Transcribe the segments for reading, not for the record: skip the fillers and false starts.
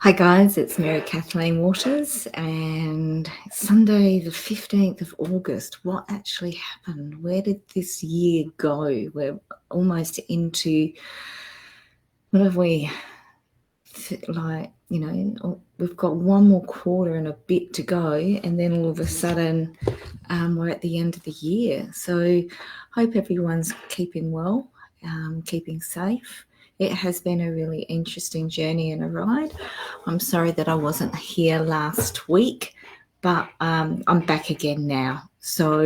Hi guys, it's Mary Kathleen Waters, and Sunday the 15th of August. What actually happened? Where did this year go? We're almost into, what have we, we've got one more quarter and a bit to go, and then all of a sudden we're at the end of the year. So hope everyone's keeping well, keeping safe. It has been a really interesting journey and a ride. I'm sorry that I wasn't here last week, but I'm back again now. So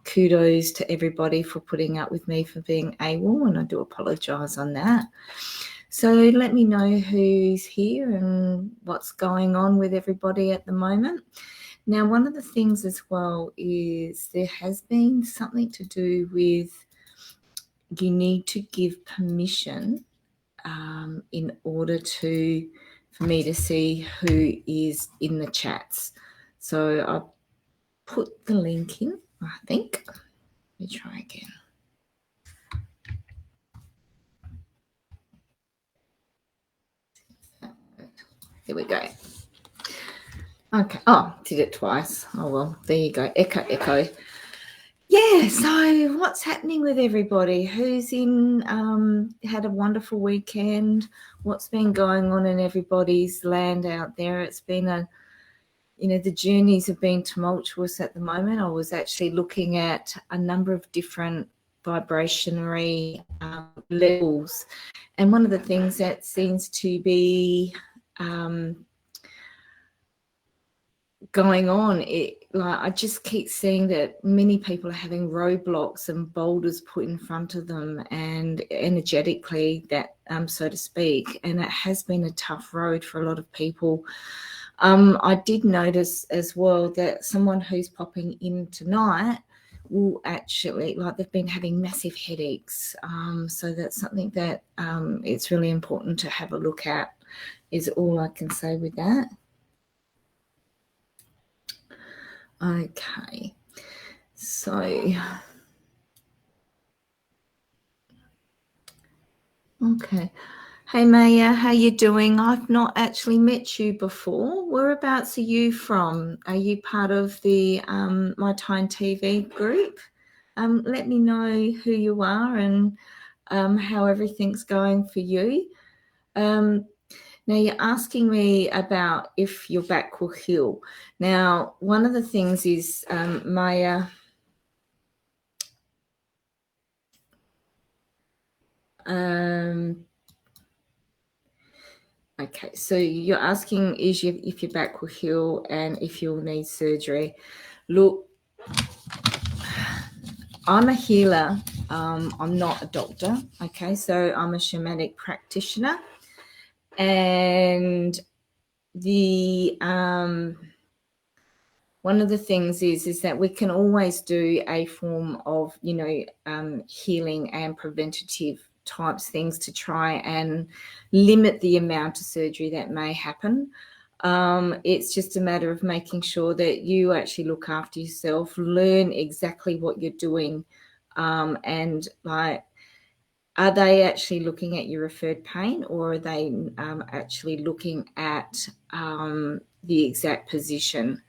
kudos to everybody for putting up with me for being AWOL, and I do apologise on that. So let me know who's here and what's going on with everybody at the moment. Now, one of the things as well is there has been something to do with you need to give permission in order for me to see who is in the chats. So I'll put the link in, I think. Let me try again. Here we go. Okay. Oh, did it twice. Oh, well, there you go. Echo. Yeah, so what's happening with everybody? Who's in, had a wonderful weekend? What's been going on in everybody's land out there? It's been the journeys have been tumultuous at the moment. I was actually looking at a number of different vibrationary levels. And one of the things that seems to be going on, I just keep seeing that many people are having roadblocks and boulders put in front of them, and energetically that, so to speak, and it has been a tough road for a lot of people. I did notice as well that someone who's popping in tonight will actually, they've been having massive headaches. So that's something that it's really important to have a look at, is all I can say with that. Okay, so okay. Hey Maya, how you doing? I've not actually met you before. Whereabouts are you from? Are you part of the My Time TV group? Let me know who you are and how everything's going for you. Now, you're asking me about if your back will heal. Now, one of the things is, Maya, okay, so you're asking if your back will heal and if you'll need surgery. Look, I'm a healer. I'm not a doctor, okay? So I'm a shamanic practitioner. And the one of the things is that we can always do a form of, healing and preventative types things to try and limit the amount of surgery that may happen. It's just a matter of making sure that you actually look after yourself, learn exactly what you're doing, and are they actually looking at your referred pain, or are they actually looking at the exact position?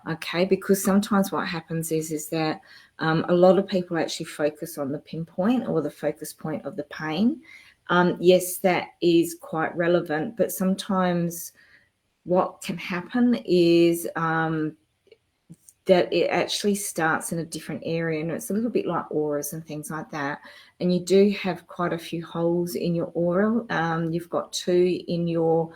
Okay, because sometimes what happens is that a lot of people actually focus on the pinpoint or the focus point of the pain. Yes, that is quite relevant, but sometimes what can happen is that it actually starts in a different area, and it's a little bit like auras and things like that. And you do have quite a few holes in your aura. You've got 2 in your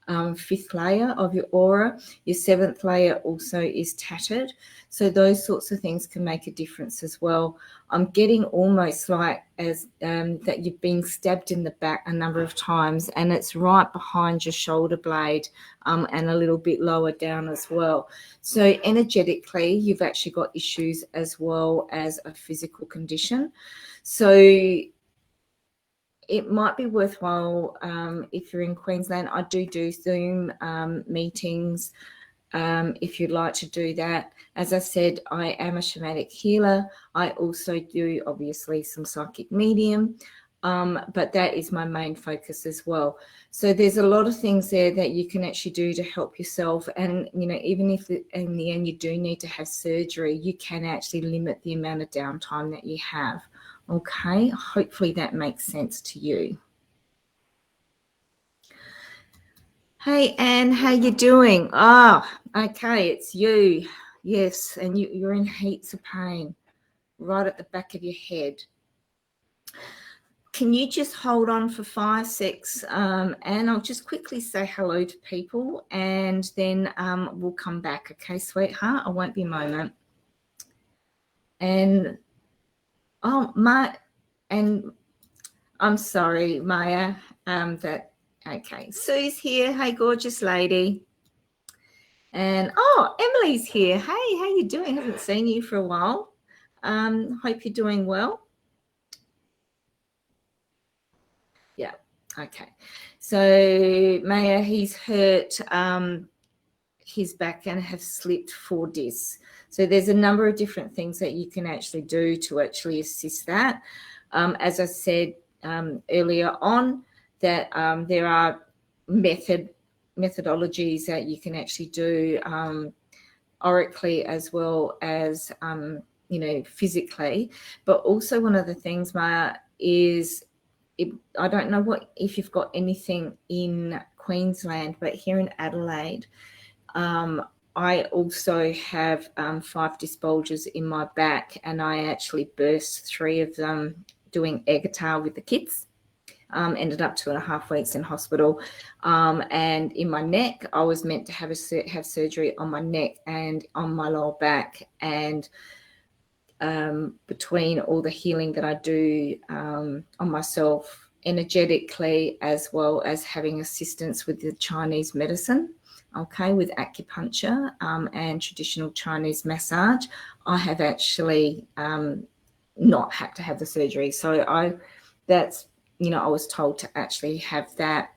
5th layer of your aura. Your 7th layer also is tattered. So those sorts of things can make a difference as well. I'm getting almost like as that you've been stabbed in the back a number of times, and it's right behind your shoulder blade, and a little bit lower down as well. So energetically, you've actually got issues as well as a physical condition. So it might be worthwhile, if you're in Queensland. I do Zoom meetings, if you'd like to do that. As I said, I am a shamanic healer. I also do, obviously, some psychic medium. but that is my main focus as well. So there's a lot of things there that you can actually do to help yourself. And, even if in the end you do need to have surgery, you can actually limit the amount of downtime that you have. Okay, hopefully that makes sense to you. Hey, Anne, how you doing? Oh, okay, it's you. Yes, and you're in heaps of pain right at the back of your head. Can you just hold on for 5 seconds, and I'll just quickly say hello to people, and then we'll come back, okay, sweetheart? I won't be a moment. And and I'm sorry, Maya. Okay. Sue's here. Hey, gorgeous lady. And Emily's here. Hey, how you doing? Haven't seen you for a while. Hope you're doing well. Yeah. Okay. So Maya, he's hurt his back and have slipped 4 discs. So there's a number of different things that you can actually do to actually assist that. As I said earlier on, that there are methodologies that you can actually do orally as well as physically. But also one of the things, Maya, is I don't know if you've got anything in Queensland, but here in Adelaide, I also have 5 disc bulges in my back, and I actually burst 3 of them doing air guitar with the kids. Ended up 2.5 weeks in hospital. And in my neck, I was meant to have surgery on my neck and on my lower back. And between all the healing that I do on myself energetically, as well as having assistance with the Chinese medicine, okay, with acupuncture and traditional Chinese massage, I have actually not had to have the surgery. So I was told to actually have that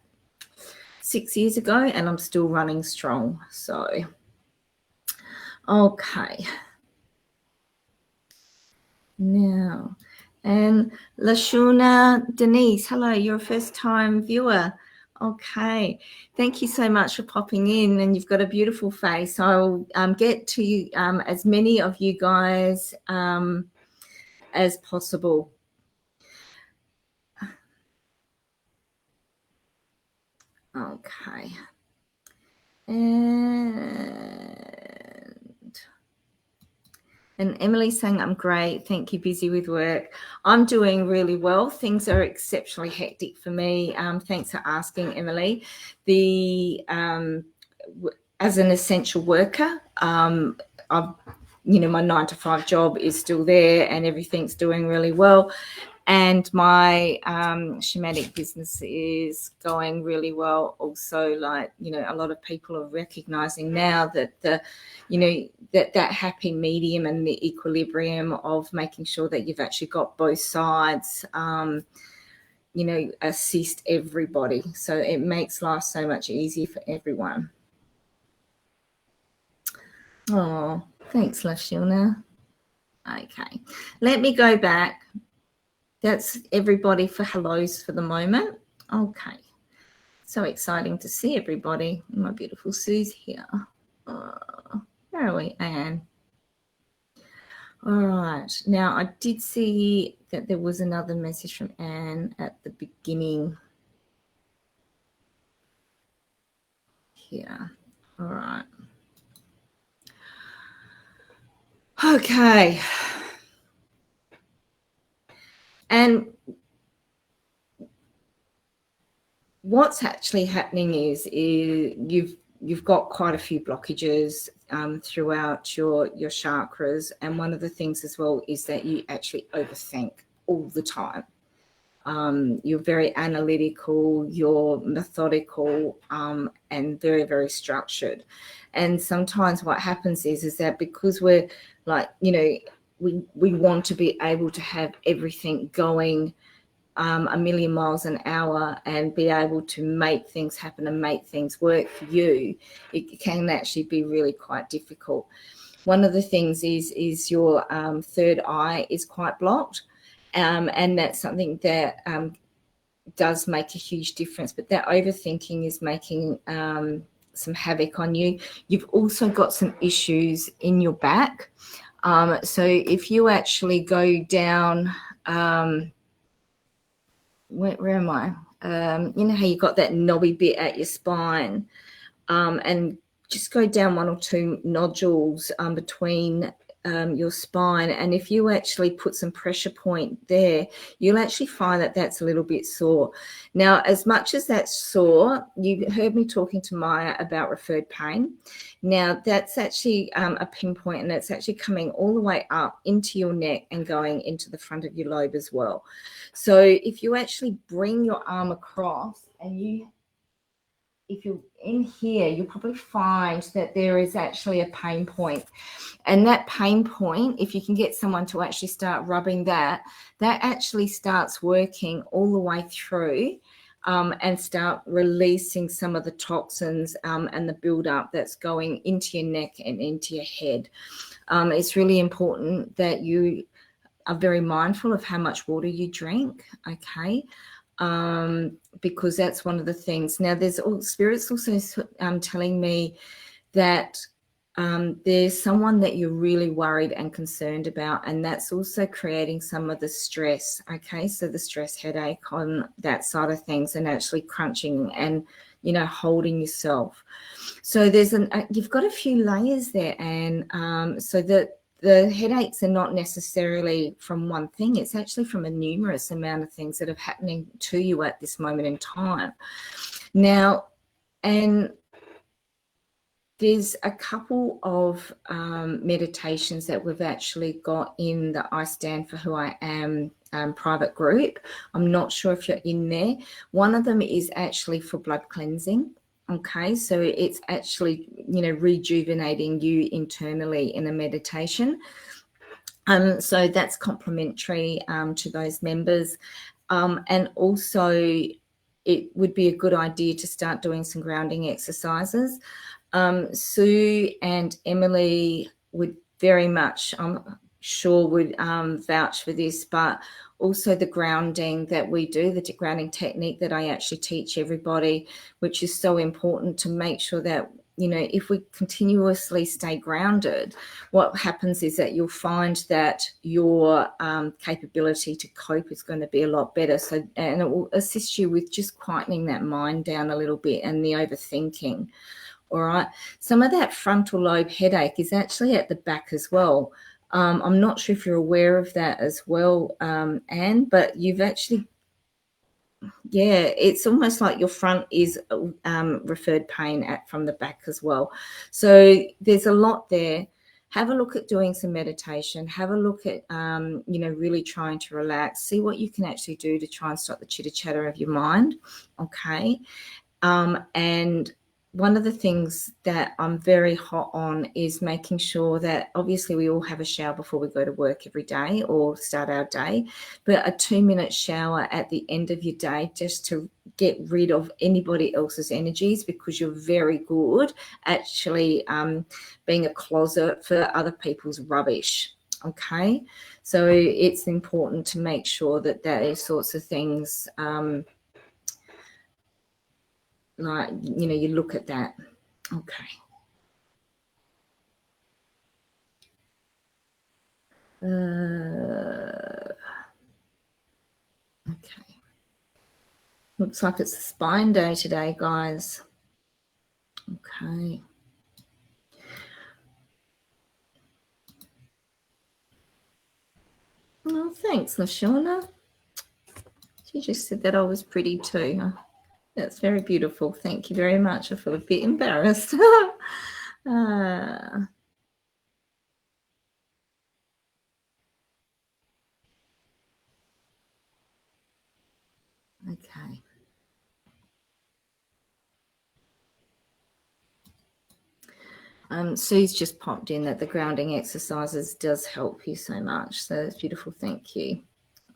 6 years ago, and I'm still running strong. So, okay. Now, and Lashuna Denise, hello, you're a first-time viewer. Okay, thank you so much for popping in, and you've got a beautiful face. I'll get to as many of you guys as possible. Okay. And Emily's saying, I'm great. Thank you. Busy with work. I'm doing really well. Things are exceptionally hectic for me. Thanks for asking, Emily. As an essential worker, my 9-to-5 job is still there, and everything's doing really well. And my shamanic business is going really well also. Like, a lot of people are recognizing now that that happy medium and the equilibrium of making sure that you've actually got both sides, assist everybody. So it makes life so much easier for everyone. Oh, thanks, Lashuna. Okay, let me go back. That's everybody for hellos for the moment. Okay. So exciting to see everybody. My beautiful Sue's here. Where are we, Anne? All right. Now, I did see that there was another message from Anne at the beginning here. All right. Okay. And what's actually happening is you've got quite a few blockages throughout your chakras, and one of the things as well is that you actually overthink all the time. You're very analytical, you're methodical, and very, very structured. And sometimes what happens is that because we're like, we want to be able to have everything going a million miles an hour and be able to make things happen and make things work for you, it can actually be really quite difficult. One of the things is your third eye is quite blocked, And that's something that does make a huge difference. But that overthinking is making some havoc on you. You've also got some issues in your back. So if you actually go down, where am I? You know how you got that knobby bit at your spine, and just go down 1 or 2 nodules between your spine, and if you actually put some pressure point there, you'll actually find that that's a little bit sore. Now, as much as that's sore, you heard me talking to Maya about referred pain. Now, that's actually a pinpoint, and it's actually coming all the way up into your neck and going into the front of your lobe as well. So if you actually bring your arm across and if you're in here, you'll probably find that there is actually a pain point. And that pain point, if you can get someone to actually start rubbing that actually starts working all the way through and start releasing some of the toxins and the buildup that's going into your neck and into your head. It's really important that you are very mindful of how much water you drink, okay? Because that's one of the things. Now, Spirit's also telling me that there's someone that you're really worried and concerned about, and that's also creating some of the stress, okay? So the stress headache on that side of things, and actually crunching and, you know, holding yourself. So you've got a few layers there, and so that the headaches are not necessarily from one thing. It's actually from a numerous amount of things that are happening to you at this moment in time. Now, and there's a couple of meditations that we've actually got in the I Stand For Who I Am private group. I'm not sure if you're in there. One of them is actually for blood cleansing. Okay, so it's actually, you know, rejuvenating you internally in a meditation. So that's complimentary to those members. And also it would be a good idea to start doing some grounding exercises. Sue and Emily would very much, I'm sure, would vouch for this, but also the grounding that we do, the grounding technique that I actually teach everybody, which is so important to make sure that, you know, if we continuously stay grounded, what happens is that you'll find that your capability to cope is going to be a lot better. So, and it will assist you with just quietening that mind down a little bit and the overthinking. All right. Some of that frontal lobe headache is actually at the back as well. I'm not sure if you're aware of that as well, Anne, but you've actually, yeah, it's almost like your front is referred pain from the back as well. So there's a lot there. Have a look at doing some meditation. Have a look at, you know, really trying to relax. See what you can actually do to try and stop the chitter chatter of your mind, okay? And one of the things that I'm very hot on is making sure that obviously we all have a shower before we go to work every day or start our day, but a 2-minute shower at the end of your day just to get rid of anybody else's energies, because you're very good actually being a closet for other people's rubbish. Okay, so it's important to make sure that those sorts of things like, you know, you look at that. Okay. Okay. Looks like it's a spine day today, guys. Okay. Oh, thanks, Lashawna. She just said that I was pretty too. That's very beautiful. Thank you very much. I feel a bit embarrassed. Okay. Sue's just popped in that the grounding exercises does help you so much. So that's beautiful. Thank you.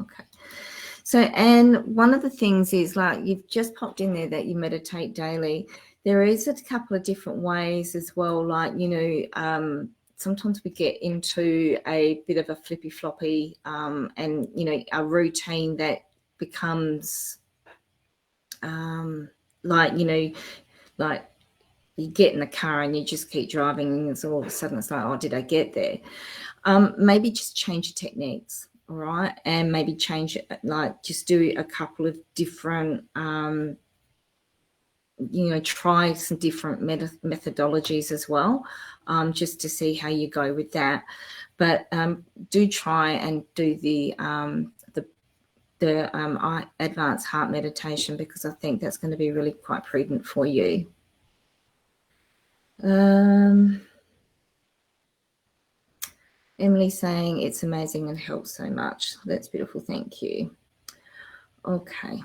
Okay. So, and one of the things is, like, you've just popped in there that you meditate daily. There is a couple of different ways as well, like, you know, sometimes we get into a bit of a flippy floppy and, you know, a routine that becomes like, you know, like you get in the car and you just keep driving and it's all of a sudden it's like, oh, did I get there? Maybe just change your techniques, all right? And maybe change it, like just do a couple of different, you know, try some different methodologies as well, just to see how you go with that. But do try and do the advanced heart meditation, because I think that's going to be really quite prudent for you. Emily saying it's amazing and helps so much. That's beautiful. Thank you. Okay.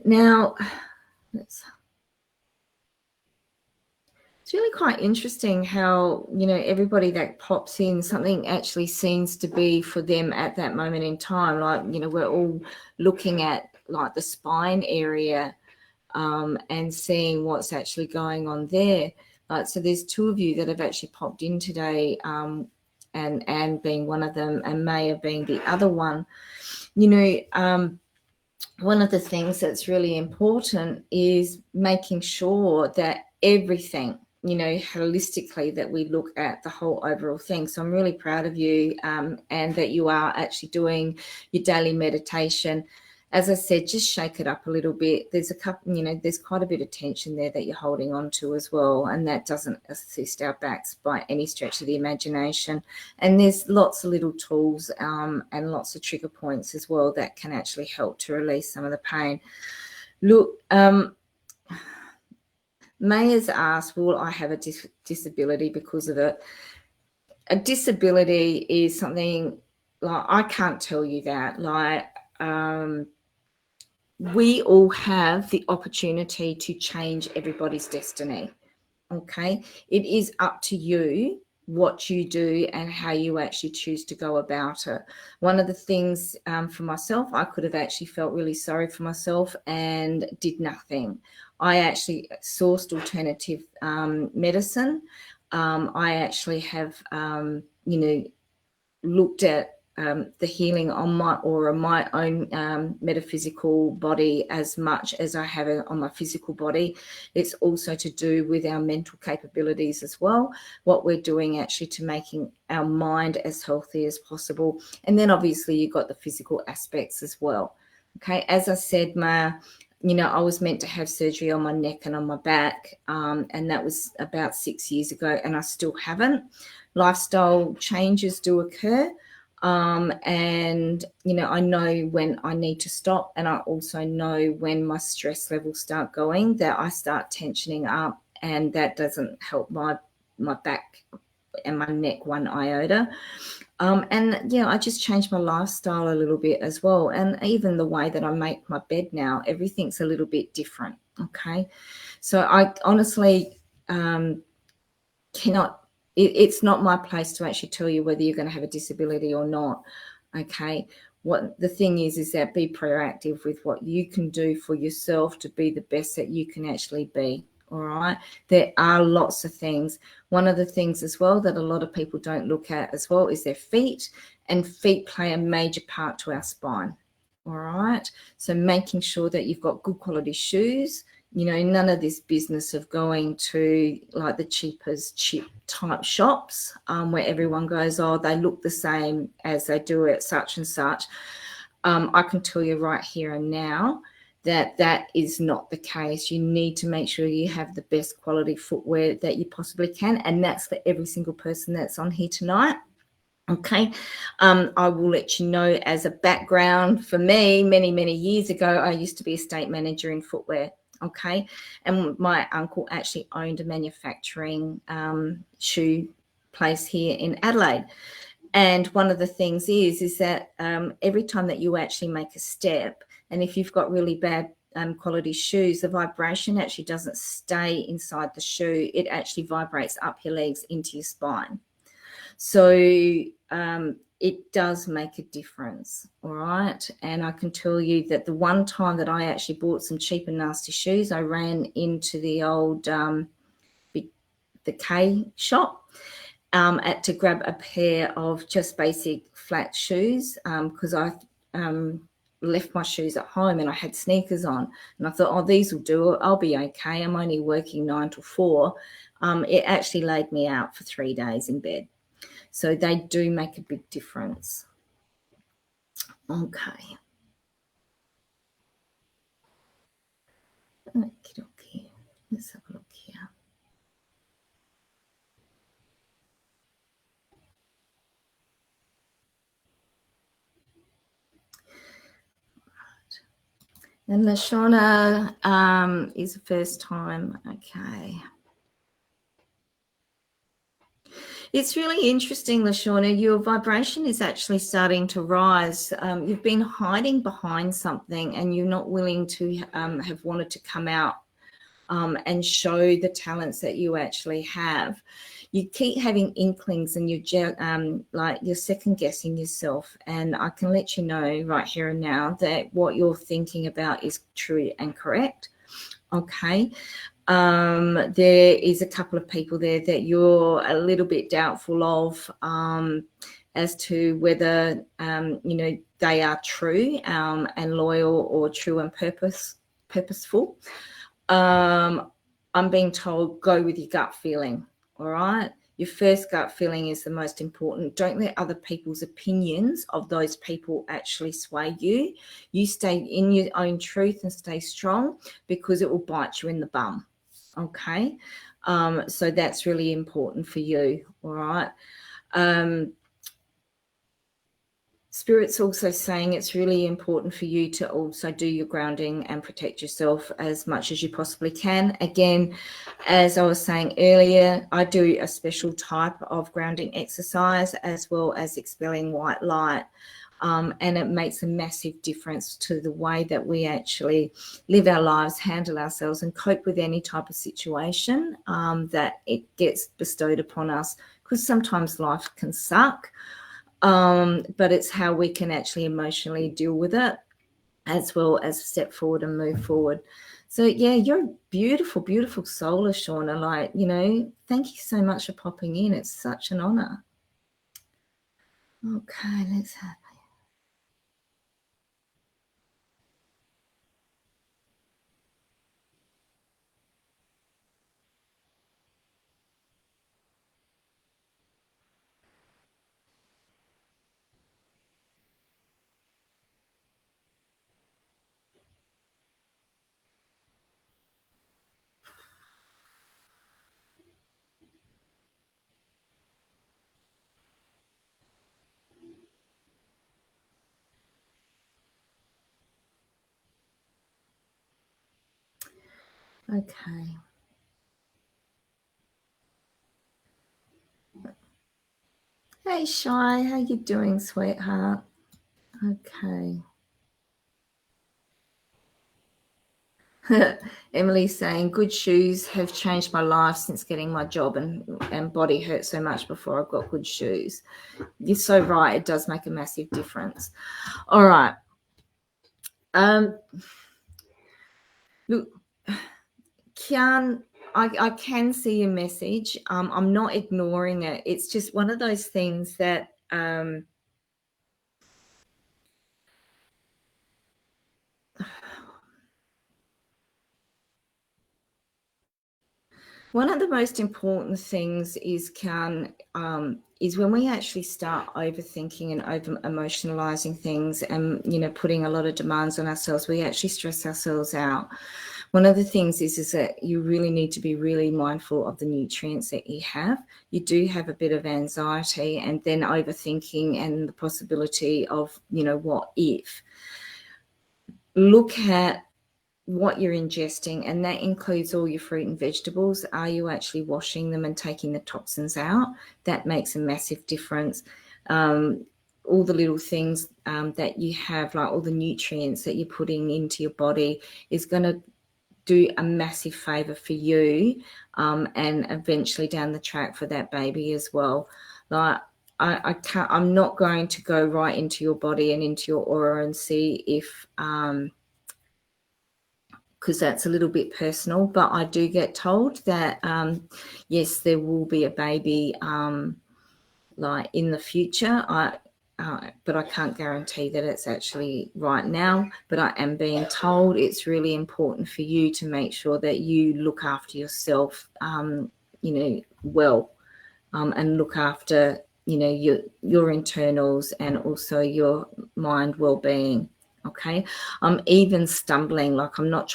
Now, it's really quite interesting how, you know, everybody that pops in, something actually seems to be for them at that moment in time. Like, you know, we're all looking at like the spine area and seeing what's actually going on there. Like, so there's two of you that have actually popped in today, and Anne being one of them and Maya being the other one. You know, one of the things that's really important is making sure that everything, you know, holistically, that we look at the whole overall thing. So I'm really proud of you, and that you are actually doing your daily meditation. As I said, just shake it up a little bit. There's a couple, you know, there's quite a bit of tension there that you're holding on to as well, and that doesn't assist our backs by any stretch of the imagination. And there's lots of little tools and lots of trigger points as well that can actually help to release some of the pain. Look, Maya's asked, will I have a disability because of it? A disability is something, like, I can't tell you that. Like, we all have the opportunity to change everybody's destiny. Okay, it is up to you what you do and how you actually choose to go about it. One of the things for myself, I could have actually felt really sorry for myself and did nothing. I actually sourced alternative medicine. I actually have, you know, looked at the healing on my own metaphysical body as much as I have it on my physical body. It's also to do with our mental capabilities as well, what we're doing actually to making our mind as healthy as possible. And then obviously you've got the physical aspects as well. Okay, as I said, Maya, you know, I was meant to have surgery on my neck and on my back, and that was about 6 years ago, and I still haven't. Lifestyle changes do occur. And, you know, I know when I need to stop, and I also know when my stress levels start going, that I start tensioning up, and that doesn't help my back and my neck one iota. And yeah, I just changed my lifestyle a little bit as well. And even the way that I make my bed now, everything's a little bit different. Okay. So I honestly cannot, it's not my place to actually tell you whether you're going to have a disability or not. Okay. What the thing is that be proactive with what you can do for yourself to be the best that you can actually be. All right. There are lots of things. One of the things as well that a lot of people don't look at as well is their feet, and feet play a major part to our spine. All right. So making sure that you've got good quality shoes. You know, none of this business of going to like the cheapest chip type shops where everyone goes, oh, they look the same as they do at such and such. I can tell you right here and now that is not the case. You need to make sure you have the best quality footwear that you possibly can. And that's for every single person that's on here tonight. Okay. I will let you know, as a background for me, many, many years ago, I used to be a estate manager in footwear. Okay. And my uncle actually owned a manufacturing shoe place here in Adelaide. And one of the things is that every time that you actually make a step, and if you've got really bad quality shoes, the vibration actually doesn't stay inside the shoe. It actually vibrates up your legs into your spine. So it does make a difference. All right. And I can tell you that the one time that I actually bought some cheap and nasty shoes, I ran into the old the K shop. to grab a pair of just basic flat shoes, because I left my shoes at home and I had sneakers on, and I thought, oh, these will do it, I'll be okay, I'm only working 9 to 4. It actually laid me out for 3 days in bed. So they do make a big difference. Okay. Okay. Let's have a look here. And Lashona is the first time. Okay. It's really interesting, Lashona. Your vibration is actually starting to rise. You've been hiding behind something and you're not willing to have wanted to come out and show the talents that you actually have. You keep having inklings and you're second guessing yourself. And I can let you know right here and now that what you're thinking about is true and correct. Okay. There is a couple of people there that you're a little bit doubtful of as to whether, they are true and loyal or true and purposeful. I'm being told go with your gut feeling. All right. Your first gut feeling is the most important. Don't let other people's opinions of those people actually sway you. You stay in your own truth and stay strong, because it will bite you in the bum. Okay. So that's really important for you. All right. Spirit's also saying it's really important for you to also do your grounding and protect yourself as much as you possibly can. Again, as I was saying earlier, I do a special type of grounding exercise as well as expelling white light. And it makes a massive difference to the way that we actually live our lives, handle ourselves, and cope with any type of situation that it gets bestowed upon us, because sometimes life can suck. But it's how we can actually emotionally deal with it, as well as step forward and move forward. So yeah, you're a beautiful, beautiful soul, Shauna. Thank you so much for popping in. It's such an honor. Okay, let's have Okay. Hey, Shy, how you doing, sweetheart? Okay. Emily's saying, good shoes have changed my life since getting my job, and body hurt so much before I got good shoes. You're so right. It does make a massive difference. All right. Look, Kian, I can see your message. I'm not ignoring it. It's just one of those things that one of the most important things is when we actually start overthinking and over emotionalizing things, and putting a lot of demands on ourselves, we actually stress ourselves out. One of the things is that you really need to be really mindful of the nutrients that you have. You do have a bit of anxiety and then overthinking and the possibility of, what if. Look at what you're ingesting, and that includes all your fruit and vegetables. Are you actually washing them and taking the toxins out? That makes a massive difference. All the little things that you have, like all the nutrients that you're putting into your body, is going to do a massive favor for you, and eventually down the track for that baby as well. Like I'm not going to go right into your body and into your aura and see if because because that's a little bit personal, but I do get told that, yes, there will be a baby like in the future. But I can't guarantee that it's actually right now, but I am being told it's really important for you to make sure that you look after yourself, well, and look after, your internals and also your mind well-being. Okay. I'm even stumbling, like I'm not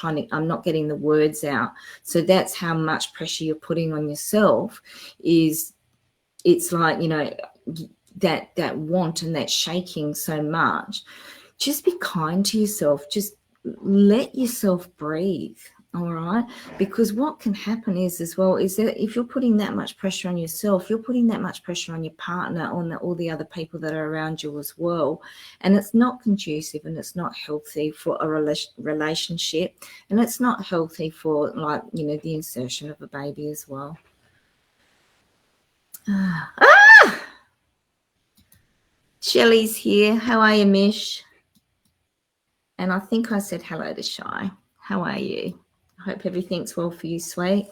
getting the words out. So that's how much pressure you're putting on yourself. It's like, that want and that shaking so much. Just be kind to yourself. Just let yourself breathe. All right. Because what can happen is that if you're putting that much pressure on yourself, you're putting that much pressure on your partner, on all the other people that are around you as well. And it's not conducive, and it's not healthy for a relationship. And it's not healthy for, like, the insertion of a baby as well. Shelley's here. How are you, Mish? And I think I said hello to Shy. How are you? I hope everything's well for you, sweet.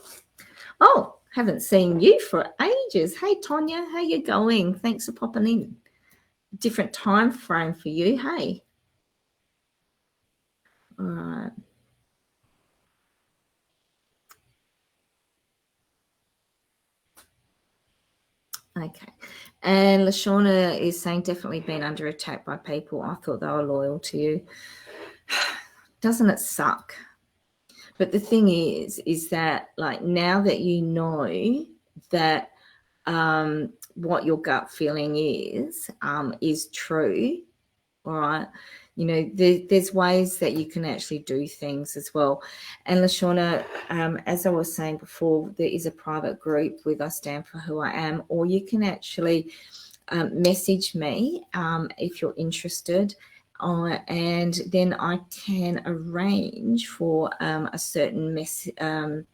Oh, haven't seen you for ages. Hey, Tonya, how you going? Thanks for popping in. Different time frame for you, hey? All right. Okay. And Lashawna is saying, definitely been under attack by people. I thought they were loyal to you. Doesn't it suck? But the thing is that, like, now that you know that what your gut feeling is true, all right, there's ways that you can actually do things as well. And Lashawna, as I was saying before, there is a private group with I Stand For Who I Am, or you can actually message me if you're interested. And then I can arrange for a certain have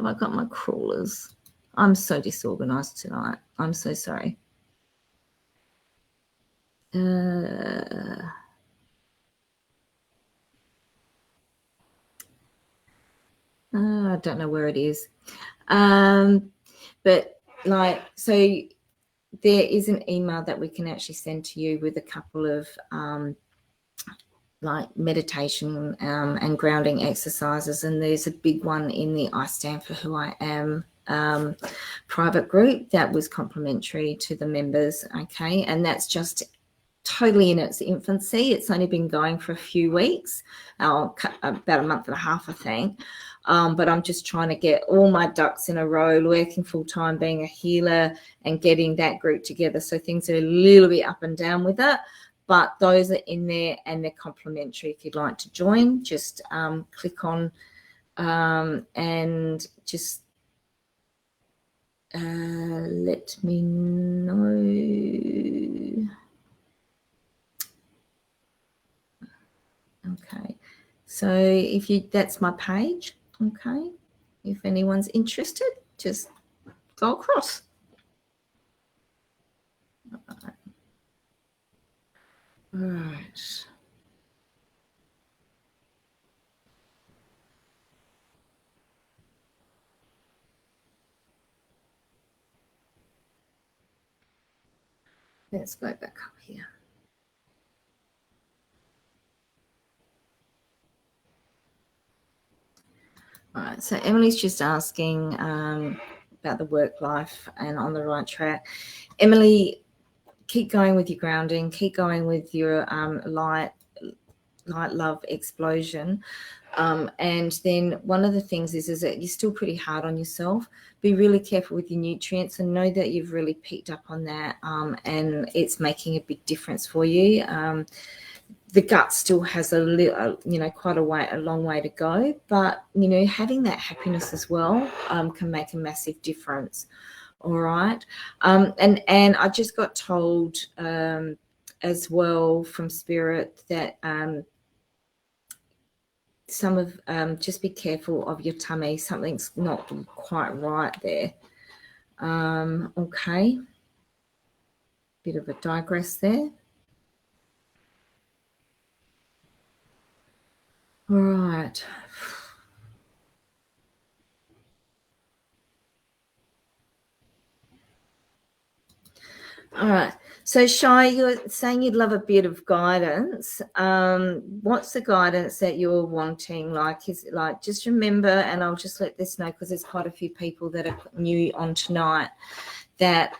I got my crawlers? I'm so disorganized tonight. I'm so sorry. I don't know where it is. But so there is an email that we can actually send to you with a couple of meditation and grounding exercises. And there's a big one in the I Stand For Who I Am private group that was complimentary to the members. Okay. And that's just totally in its infancy. It's only been going for a few weeks, about a month and a half, I think. But I'm just trying to get all my ducks in a row, working full time, being a healer, and getting that group together. So things are a little bit up and down with it, but those are in there and they're complimentary. If you'd like to join, just click on and just let me know. Okay, so that's my page. Okay, if anyone's interested, just go across. All right. Let's go back up here. All right, so Emily's just asking about the work life and on the right track. Emily, keep going with your grounding, keep going with your light love explosion. And then one of the things is that you're still pretty hard on yourself. Be really careful with your nutrients and know that you've really picked up on that, and it's making a big difference for you. The gut still has quite a long way to go, but having that happiness as well can make a massive difference. All right. And I just got told as well from Spirit that some of just be careful of your tummy. Something's not quite right there. Okay. Bit of a digress there. All right. All right. So, Shy, you're saying you'd love a bit of guidance. What's the guidance that you're wanting? Like, is it like, just remember, and I'll just let this know because there's quite a few people that are new on tonight, that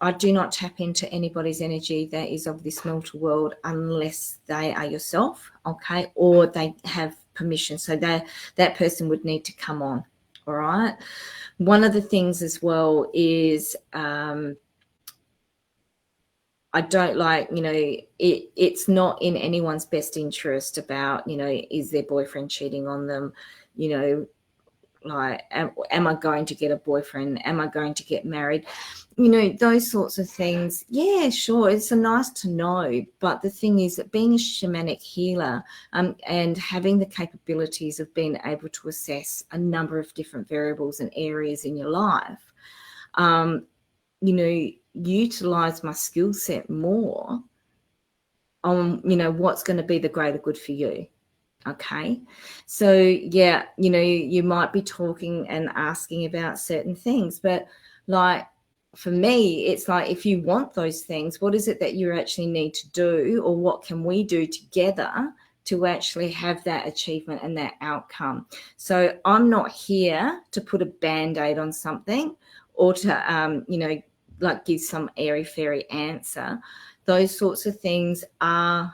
I do not tap into anybody's energy that is of this mortal world unless they are yourself, okay, or they have permission. So that person would need to come on. All right. One of the things as well is I don't like, it's not in anyone's best interest about, is their boyfriend cheating on them? You know, like, am I going to get a boyfriend? Am I going to get married? Those sorts of things. Yeah, sure. It's a nice to know. But the thing is that being a shamanic healer and having the capabilities of being able to assess a number of different variables and areas in your life, utilize my skill set more on, what's going to be the greater good for you. Okay. So, yeah, you might be talking and asking about certain things, but like for me, it's like, if you want those things, what is it that you actually need to do, or what can we do together to actually have that achievement and that outcome? So I'm not here to put a Band-Aid on something or to, like give some airy-fairy answer. Those sorts of things are,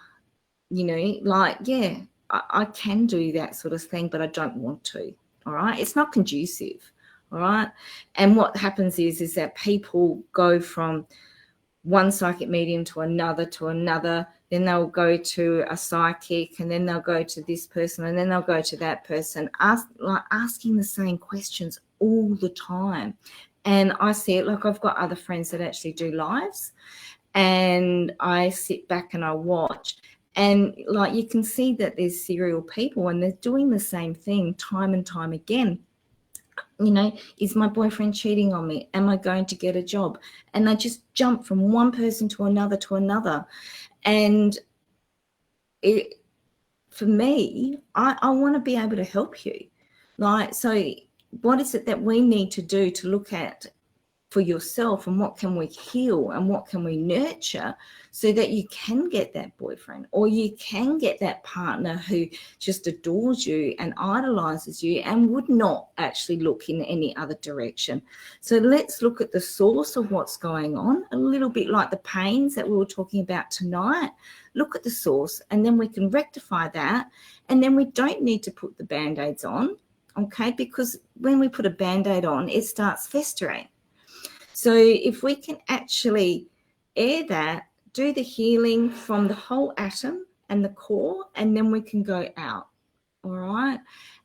like, yeah, I can do that sort of thing, but I don't want to. All right. It's not conducive. All right. And what happens is that people go from one psychic medium to another, then they'll go to a psychic, and then they'll go to this person, and then they'll go to that person, asking the same questions all the time. And I see it, like, I've got other friends that actually do lives, and I sit back and I watch, and like, you can see that there's serial people and they're doing the same thing time and time again. Is my boyfriend cheating on me? Am I going to get a job? And I just jump from one person to another. And for me, I want to be able to help you. Like, so what is it that we need to do to look at for yourself, and what can we heal and what can we nurture so that you can get that boyfriend, or you can get that partner who just adores you and idolizes you and would not actually look in any other direction. So let's look at the source of what's going on, a little bit like the pains that we were talking about tonight. Look at the source, and then we can rectify that, and then we don't need to put the Band-Aids on, okay? Because when we put a Band-Aid on, it starts festering. So if we can actually air that, do the healing from the whole atom and the core, and then we can go out, all right?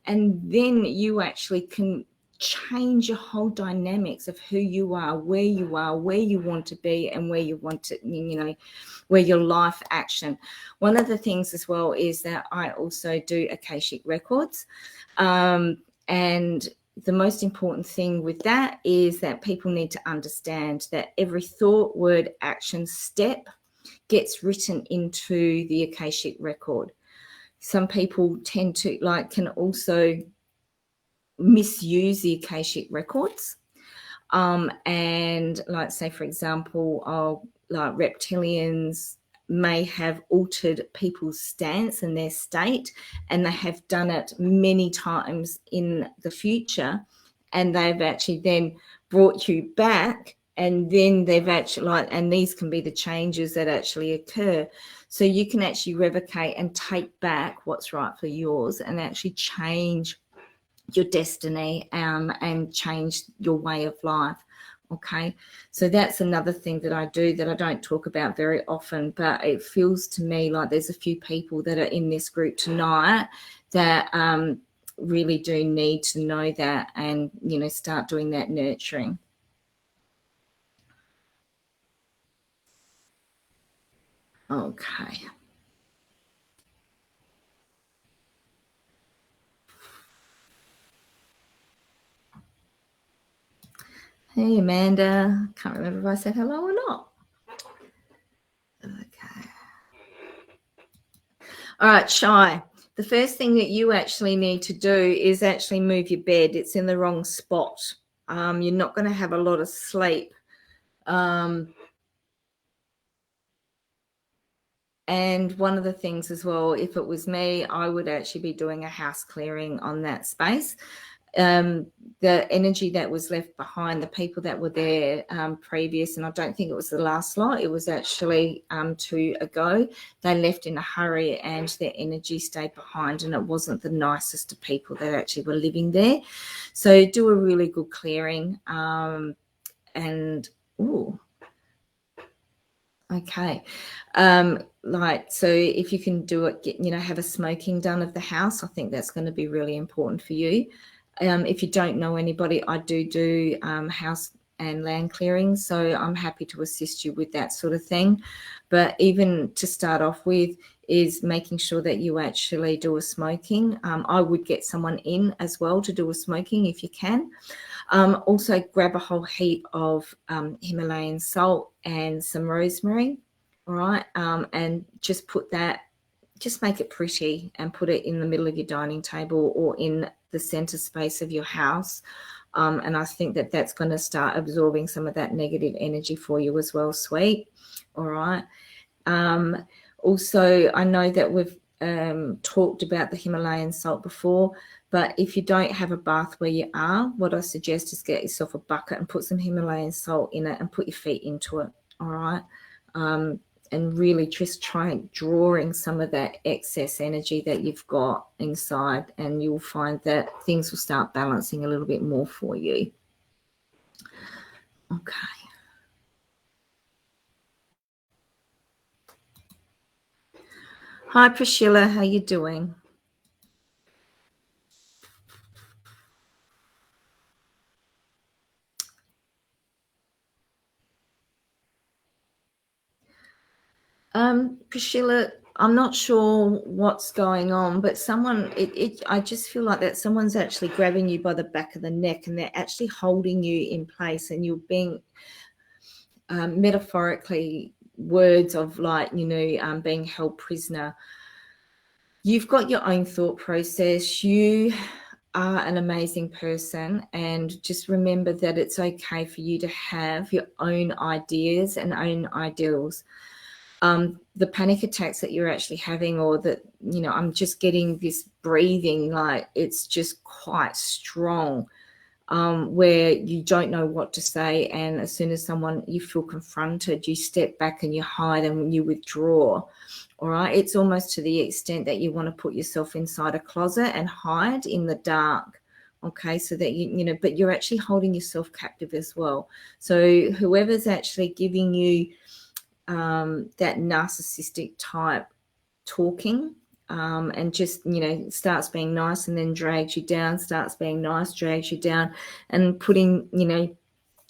And then you actually can change your whole dynamics of who you are, where you want to be, and where you want to, where your life action. One of the things as well is that I also do Akashic records, and the most important thing with that is that people need to understand that every thought, word, action, step gets written into the Akashic record. Some people tend to can also misuse the Akashic records. And like, say, for example, like reptilians may have altered people's stance and their state, and they have done it many times in the future, and they've actually then brought you back, and then they've actually and these can be the changes that actually occur. So you can actually revocate and take back what's rightfully yours, and actually change your destiny, and change your way of life. Okay, so that's another thing that I do that I don't talk about very often, but it feels to me like there's a few people that are in this group tonight that really do need to know that, and start doing that nurturing. Okay. Hey, Amanda. Can't remember if I said hello or not. Okay. All right, Shy. the first thing that you actually need to do is actually move your bed. It's in the wrong spot. You're not going to have a lot of sleep. And one of the things as well, if it was me, I would actually be doing a house clearing on that space. The energy that was left behind, the people that were there previous, and I don't think it was the last lot, it was actually 2 ago, they left in a hurry and their energy stayed behind, and it wasn't the nicest of people that actually were living there. So do a really good clearing. Okay. So if you can do it, have a smoking done of the house, I think that's going to be really important for you. If you don't know anybody, I do house and land clearing, so I'm happy to assist you with that sort of thing. But even to start off with is making sure that you actually do a smoking. I would get someone in as well to do a smoking if you can. Also grab a whole heap of Himalayan salt and some rosemary, all right, and just make it pretty and put it in the middle of your dining table or in the center space of your house. And I think that that's going to start absorbing some of that negative energy for you as well, sweet. All right. Also, I know that we've talked about the Himalayan salt before, but if you don't have a bath where you are, what I suggest is get yourself a bucket and put some Himalayan salt in it and put your feet into it. All right. And really just try drawing some of that excess energy that you've got inside, and you'll find that things will start balancing a little bit more for you. Okay. Hi, Priscilla. How you doing? Priscilla, I'm not sure what's going on, but I just feel like that someone's actually grabbing you by the back of the neck and they're actually holding you in place, and you're being metaphorically words of being held prisoner. You've got your own thought process. You are an amazing person, and just remember that it's okay for you to have your own ideas and own ideals. The panic attacks that you're actually having, or that, I'm just getting this breathing, like it's just quite strong, where you don't know what to say. And as soon as you feel confronted, you step back and you hide and you withdraw. All right. It's almost to the extent that you want to put yourself inside a closet and hide in the dark. Okay. So that, but you're actually holding yourself captive as well. So whoever's actually giving you that narcissistic type talking, and just starts being nice and then drags you down, starts being nice, drags you down, and putting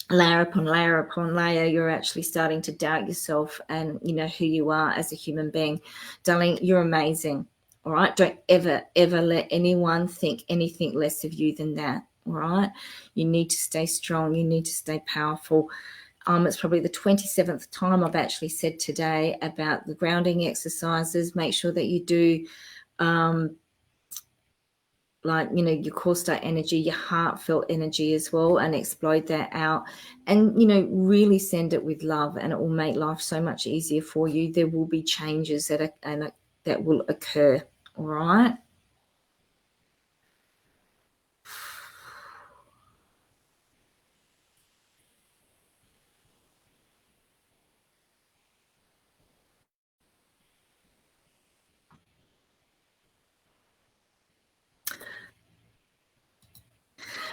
layer upon layer upon layer, you're actually starting to doubt yourself and who you are as a human being. Darling, you're amazing. All right, don't ever let anyone think anything less of you than that. All right, you need to stay strong, you need to stay powerful. It's probably the 27th time I've actually said today about the grounding exercises. Make sure that you do your core star energy, your heartfelt energy as well, and explode that out, and really send it with love, and it will make life so much easier for you. There will be changes that will occur. All right.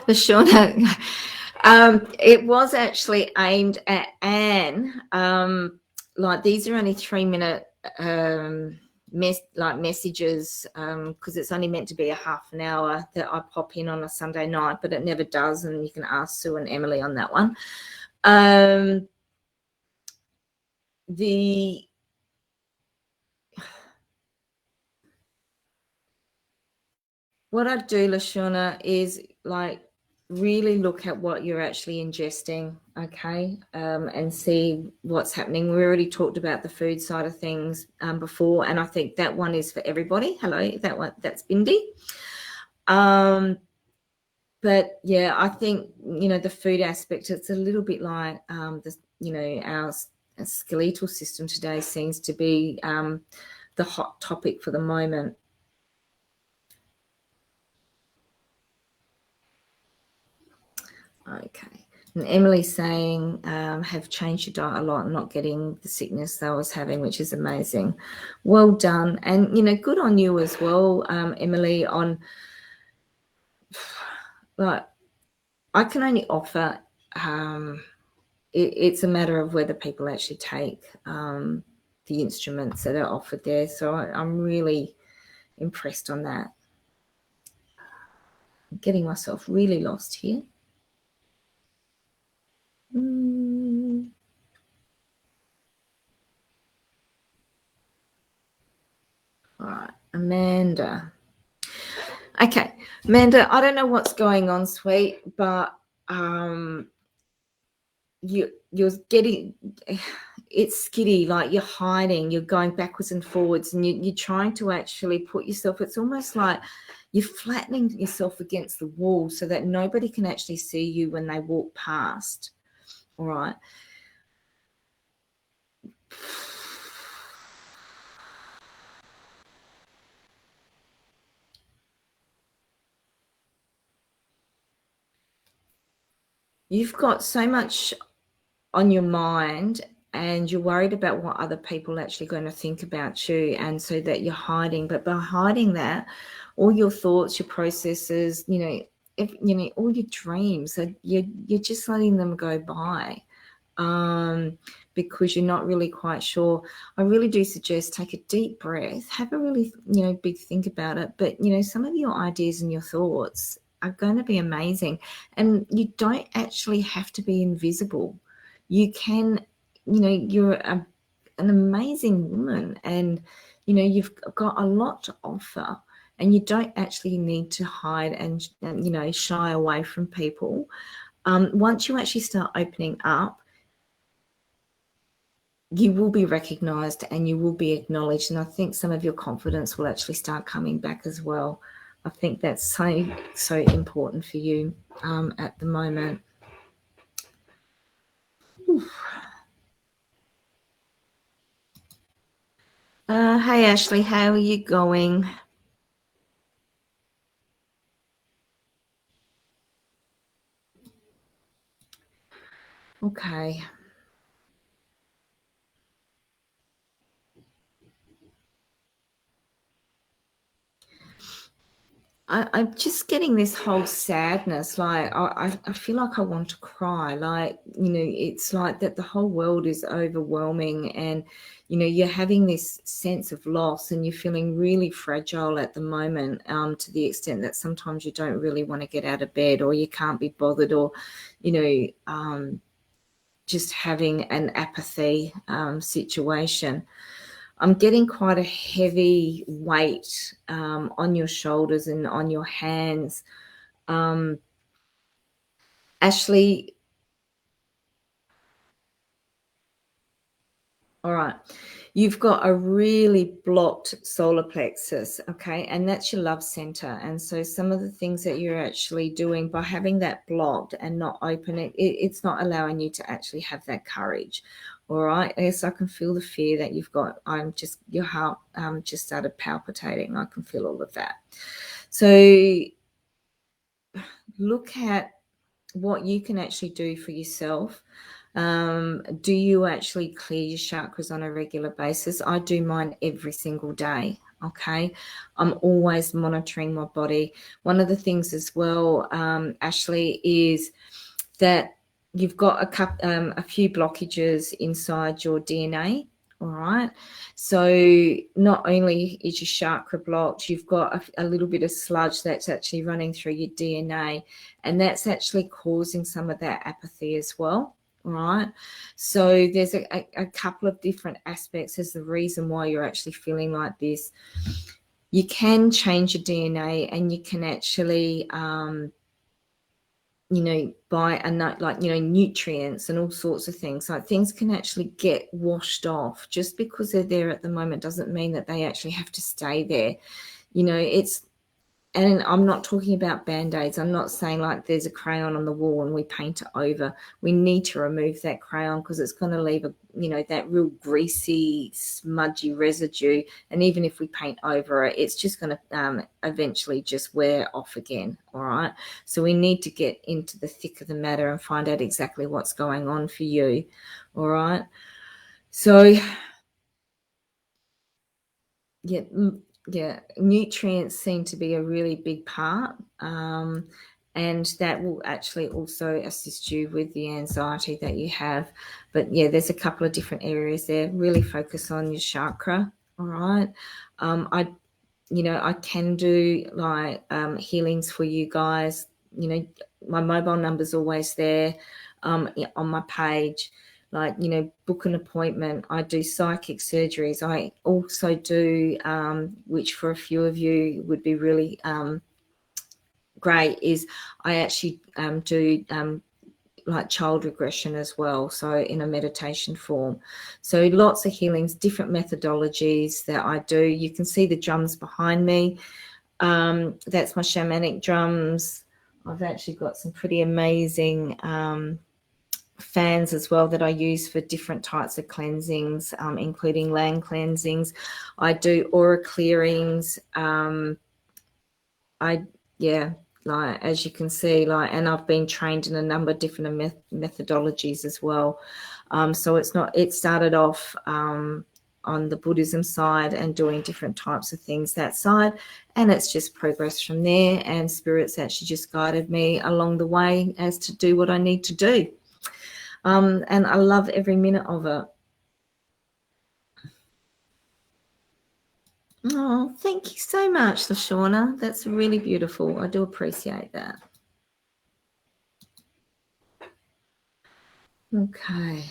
Shauna, it was actually aimed at Anne. These are only 3-minute messages, because it's only meant to be a half an hour that I pop in on a Sunday night, but it never does, and you can ask Sue and Emily on that one. What I do, Lashuna, is really look at what you're actually ingesting, okay, and see what's happening. We already talked about the food side of things before, and I think that one is for everybody. Hello, that's Bindi. But yeah, I think, the food aspect, it's a little bit like our skeletal system today seems to be the hot topic for the moment. Okay. And Emily's saying, have changed your diet a lot and not getting the sickness that I was having, which is amazing. Well done. And, good on you as well, Emily, on, like, I can only offer, it's a matter of whether people actually take the instruments that are offered there. So I'm really impressed on that. I'm getting myself really lost here. All right, Amanda. Okay, Amanda, I don't know what's going on, sweet, but you're getting, it's skitty, like you're hiding, you're going backwards and forwards, and you're trying to actually put yourself, it's almost like you're flattening yourself against the wall so that nobody can actually see you when they walk past. All right. You've got so much on your mind and you're worried about what other people are actually going to think about you, and so that you're hiding. But by hiding that, all your thoughts, your processes, all your dreams, you're just letting them go by, because you're not really quite sure. I really do suggest take a deep breath, have a really big think about it. But some of your ideas and your thoughts are going to be amazing, and you don't actually have to be invisible. You can, you're an amazing woman, and you've got a lot to offer, and you don't actually need to hide and shy away from people. Once you actually start opening up, you will be recognized and you will be acknowledged, and I think some of your confidence will actually start coming back as well. I think that's so important for you at the moment. Hey Ashley, how are you going? Okay. I'm just getting this whole sadness. Like I feel like I want to cry. Like, it's like that the whole world is overwhelming, and, you're having this sense of loss, and you're feeling really fragile at the moment, to the extent that sometimes you don't really want to get out of bed, or you can't be bothered, or, just having an apathy situation. I'm getting quite a heavy weight on your shoulders and on your hands. Ashley, all right. You've got a really blocked solar plexus, okay? And that's your love center. And so some of the things that you're actually doing by having that blocked and not open it's not allowing you to actually have that courage. All right. Yes, I can feel the fear that you've got. Your heart just started palpitating. I can feel all of that. So look at what you can actually do for yourself. Do you actually clear your chakras on a regular basis? I do mine every single day. Okay. I'm always monitoring my body. One of the things as well, Ashley, is that you've got a few blockages inside your DNA. All right. So not only is your chakra blocked, you've got a little bit of sludge that's actually running through your DNA, and that's actually causing some of that apathy as well. All right. So there's a couple of different aspects as the reason why you're actually feeling like this. You can change your DNA, and you can actually by nutrients and all sorts of things. Like, things can actually get washed off. Just because they're there at the moment doesn't mean that they actually have to stay there. And I'm not talking about Band-Aids. I'm not saying like there's a crayon on the wall and we paint it over. We need to remove that crayon because it's going to leave that real greasy, smudgy residue. And even if we paint over it, it's just going to eventually just wear off again. All right. So we need to get into the thick of the matter and find out exactly what's going on for you. All right. So, yeah, nutrients seem to be a really big part, and that will actually also assist you with the anxiety that you have. But yeah, there's a couple of different areas there. Really focus on your chakra. All right. I can do like healings for you guys. My mobile number's always there on my page. Like, book an appointment. I do psychic surgeries. I also do, which for a few of you would be really great, is I actually do like child regression as well, so in a meditation form. So lots of healings, different methodologies that I do. You can see the drums behind me. That's my shamanic drums. I've actually got some pretty amazing fans as well that I use for different types of cleansings, including land cleansings. I do aura clearings. Like, as you can see, and I've been trained in a number of different methodologies as well. So it started off on the Buddhism side and doing different types of things that side, and it's just progressed from there, and Spirit's actually just guided me along the way as to do what I need to do. And I love every minute of it. Oh, thank you so much, Lashawna. That's really beautiful. I do appreciate that. Okay.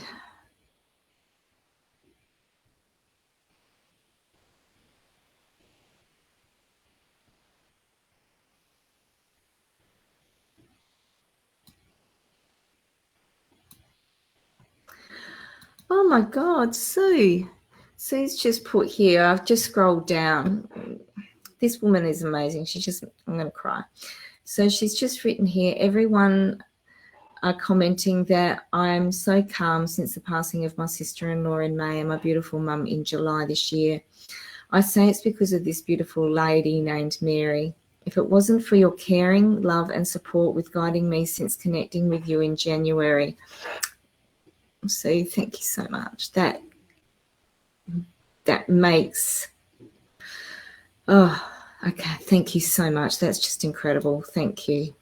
Oh my God, Sue. Sue's just put here, I've just scrolled down. This woman is amazing. I'm going to cry. So she's just written here, everyone are commenting that I'm so calm since the passing of my sister-in-law in May and my beautiful mum in July this year. I say it's because of this beautiful lady named Mary. If it wasn't for your caring, love and support with guiding me since connecting with you in January. So thank you so much. That makes, okay, thank you so much. That's just incredible. Thank you.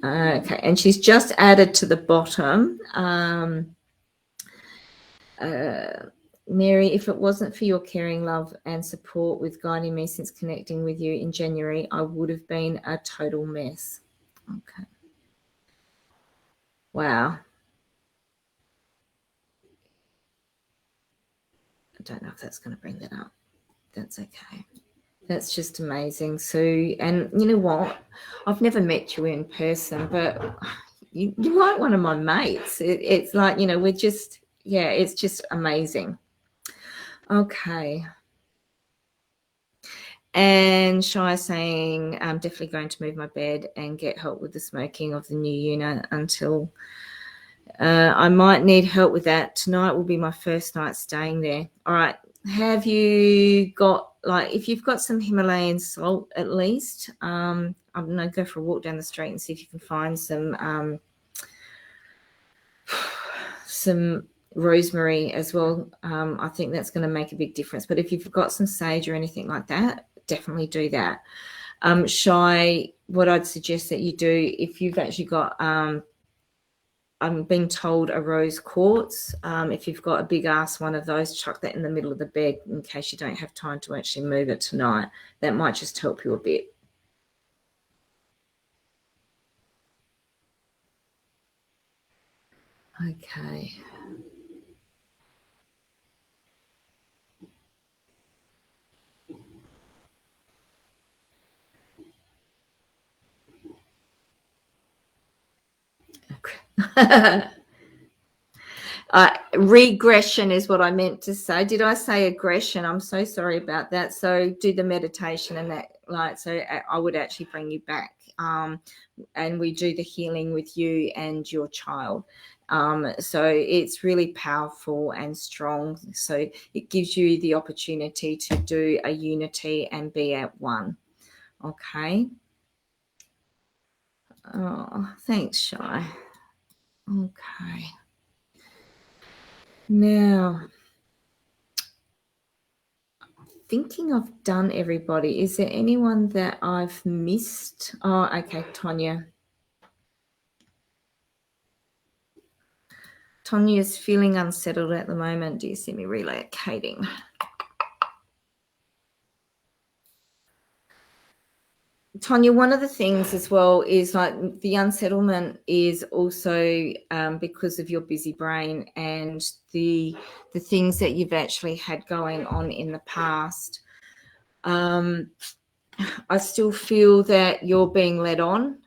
Okay, and she's just added to the bottom, Mary, if it wasn't for your caring, love and support with guiding me since connecting with you in January, I would have been a total mess. Okay. Wow. I don't know if that's going to bring that up. That's okay. That's just amazing, Sue. And you know what? I've never met you in person, but you're like one of my mates. It's like, we're just, it's just amazing. Okay. And Shai saying, I'm definitely going to move my bed and get help with the smoking of the new unit until I might need help with that. Tonight will be my first night staying there. All right. Have you got, if you've got some Himalayan salt at least, I'm going to go for a walk down the street and see if you can find some rosemary as well. I think that's going to make a big difference. But if you've got some sage or anything like that, definitely do that. Shai, what I'd suggest that you do, if you've actually got, I'm being told a rose quartz, if you've got a big ass one of those, chuck that in the middle of the bed in case you don't have time to actually move it tonight. That might just help you a bit. Okay. Regression is what I meant to say. Did I say aggression? I'm so sorry about that. So do the meditation and that, like, so I would actually bring you back, and we do the healing with you and your child. So it's really powerful and strong. So it gives you the opportunity to do a unity and be at one. Okay. Oh, thanks, Shy. Okay. Now, thinking I've done everybody. Is there anyone that I've missed? Oh, okay, Tonya. Tonya's feeling unsettled at the moment. Do you see me relocating? Tonya, one of the things as well is like the unsettlement is also because of your busy brain and the things that you've actually had going on in the past. I still feel that you're being led on.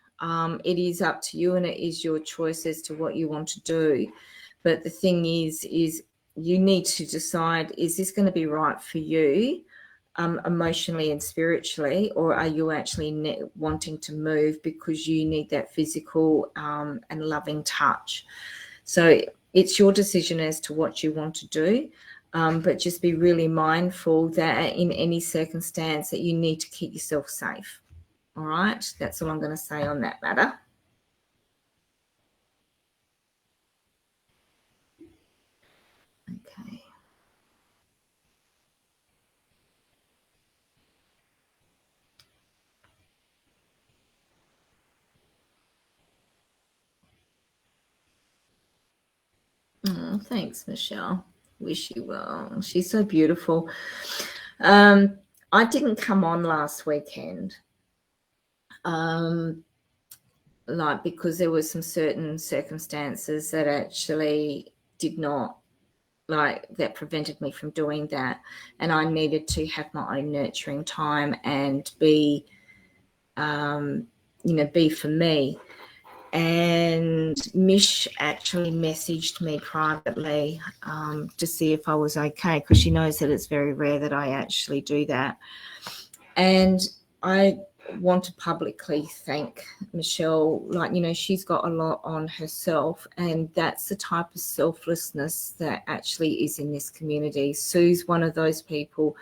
It is up to you, and it is your choice as to what you want to do. But the thing is you need to decide, is this going to be right for you, emotionally and spiritually, or are you actually wanting to move because you need that physical and loving touch? So it's your decision as to what you want to do. But just be really mindful that in any circumstance that you need to keep yourself safe. All right, that's all I'm going to say on that matter. Okay. Oh, thanks, Michelle. Wish you well. She's so beautiful. I didn't come on last weekend. Like, because there were some certain circumstances that actually did not, like, that prevented me from doing that, and I needed to have my own nurturing time and be be for me. And Mish actually messaged me privately to see if I was okay, because she knows that it's very rare that I actually do that. And I want to publicly thank Michelle. Like, she's got a lot on herself, and that's the type of selflessness that actually is in this community. Sue's one of those people.